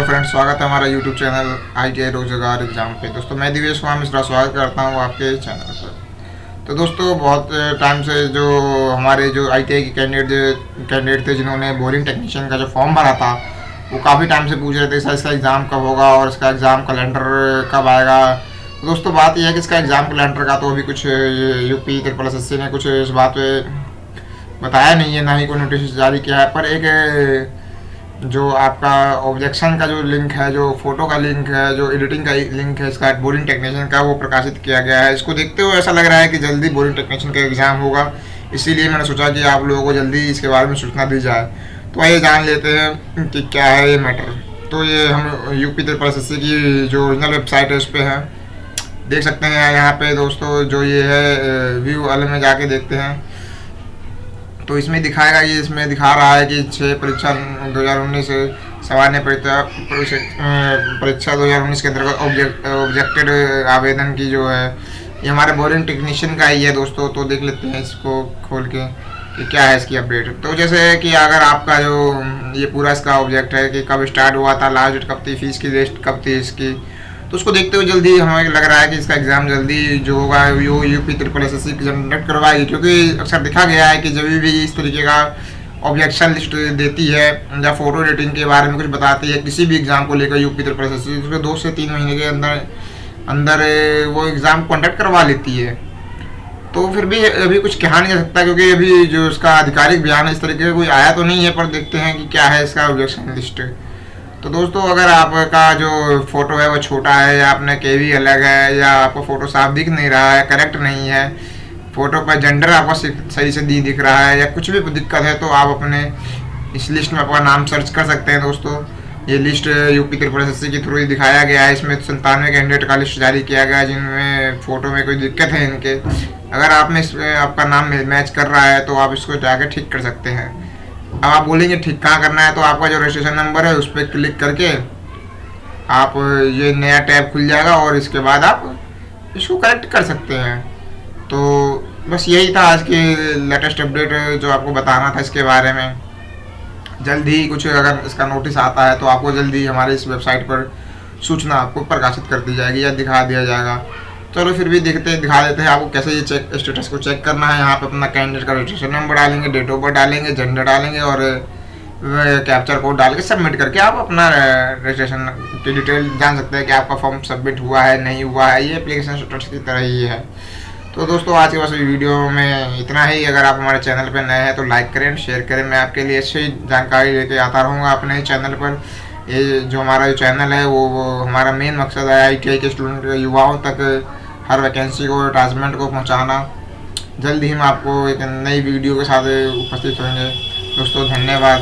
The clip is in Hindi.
फ्रेंड्स, स्वागत है हमारा यूट्यूब चैनल ITI रोजगार एग्जाम पे। दोस्तों मैं दिवेश कुमार मिश्रा स्वागत करता हूँ आपके चैनल पर। तो दोस्तों बहुत टाइम से जो हमारे जो ITI के कैंडिडेट थे जिन्होंने बोरिंग टेक्नीशियन का जो फॉर्म भरा था, वो काफ़ी टाइम से पूछ रहे थे सर इसका एग्ज़ाम कब होगा और इसका एग्ज़ाम कैलेंडर कब आएगा। तो दोस्तों बात यह है कि इसका एग्ज़ाम कैलेंडर का तो अभी कुछ यूपी SSC ने कुछ इस बात पे बताया नहीं है, ना ही कोई नोटिस जारी किया है। पर एक जो आपका ऑब्जेक्शन का जो लिंक है, जो फोटो का लिंक है, जो एडिटिंग का लिंक है इसका बोरिंग टेक्नीशियन का, वो प्रकाशित किया गया है। इसको देखते हुए ऐसा लग रहा है कि जल्दी बोरिंग टेक्नीशियन का एग्ज़ाम होगा, इसीलिए मैंने सोचा कि आप लोगों को जल्दी इसके बारे में सूचना दी जाए। तो आइए जान लेते हैं कि क्या है ये मैटर। तो ये हम यूपी SSC की जो ओरिजिनल वेबसाइट है उस पर है, देख सकते हैं यहाँ पे दोस्तों। जो ये है व्यू वाले में जाके देखते हैं तो इसमें दिखाएगा, ये इसमें दिखा रहा है कि 6 परीक्षा 2019 सामान्य परीक्षा 2019 के अंतर्गत ऑब्जेक्टेड आवेदन की जो है ये हमारे बोरिंग टेक्नीशियन का ही है दोस्तों। तो देख लेते हैं इसको खोल के कि क्या है इसकी अपडेट। तो जैसे कि अगर आपका जो ये पूरा इसका ऑब्जेक्ट है कि कब स्टार्ट हुआ था, लास्ट डेट कब थी, फीस की लिस्ट कब थी इसकी, तो उसको देखते हुए जल्दी हमें लग रहा है कि इसका एग्ज़ाम जल्दी जो होगा वो यूपी SSC जनरेट करवाएगी। क्योंकि अक्सर देखा गया है कि जब भी इस तरीके का ऑब्जेक्शन लिस्ट देती है या फोटो एडिटिंग के बारे में कुछ बताती है किसी भी एग्ज़ाम को लेकर यूपी SSC, उसके 2 से 3 महीने के अंदर वो एग्ज़ाम कंडक्ट करवा लेती है। तो फिर भी अभी कुछ कहा नहीं जा सकता, क्योंकि अभी जो उसका आधिकारिक बयान है इस तरीके का कोई आया तो नहीं है। पर देखते हैं कि क्या है इसका ऑब्जेक्शन लिस्ट। तो दोस्तों अगर आपका जो फ़ोटो है वो छोटा है, या आपने केवी अलग है, या आपको फ़ोटो साफ दिख नहीं रहा है, करेक्ट नहीं है, फ़ोटो पर जेंडर आपको सही से दिख रहा है, या कुछ भी दिक्कत है, तो आप अपने इस लिस्ट में अपना नाम सर्च कर सकते हैं दोस्तों। ये लिस्ट यूपी SSC के थ्रू ही दिखाया गया है। इसमें 97 कैंडिडेट का लिस्ट जारी किया गया है जिनमें फ़ोटो में कोई दिक्कत है इनके। अगर आप में इसमें आपका नाम मैच कर रहा है तो आप इसको जाकर ठीक कर सकते हैं। अब आप बोलेंगे ठीक कहाँ करना है, तो आपका जो रजिस्ट्रेशन नंबर है उस पर क्लिक करके आप ये नया टैब खुल जाएगा और इसके बाद आप इसको करेक्ट कर सकते हैं। तो बस यही था आज की लेटेस्ट अपडेट जो आपको बताना था इसके बारे में। जल्दी कुछ अगर इसका नोटिस आता है तो आपको जल्दी हमारे इस वेबसाइट पर सूचना आपको प्रकाशित कर दी जाएगी या दिखा दिया जाएगा। चलो फिर भी दिखा देते हैं आपको कैसे ये स्टेटस को चेक करना है। यहाँ पे अपना कैंडिडेट का रजिस्ट्रेशन नंबर डालेंगे, डेट ऑफ बर्थ डालेंगे, जेंडर डालेंगे और कैप्चर कोड डाल के सबमिट करके आप अपना रजिस्ट्रेशन की डिटेल जान सकते हैं कि आपका फॉर्म सबमिट हुआ है नहीं हुआ है। ये एप्लीकेशन स्टेटस की तरह ही है। तो दोस्तों आज के बस वीडियो में इतना ही। अगर आप हमारे चैनल पर नए हैं तो लाइक करें, शेयर करें। मैं आपके लिए अच्छी जानकारी लेके आता रहूँगा अपने चैनल पर। ये जो हमारा चैनल है वो हमारा मेन मकसद है ITI के स्टूडेंट युवाओं तक हर वैकेंसी को अटैचमेंट को पहुंचाना। जल्द ही हम आपको एक नई वीडियो के साथ उपस्थित होंगे दोस्तों। धन्यवाद।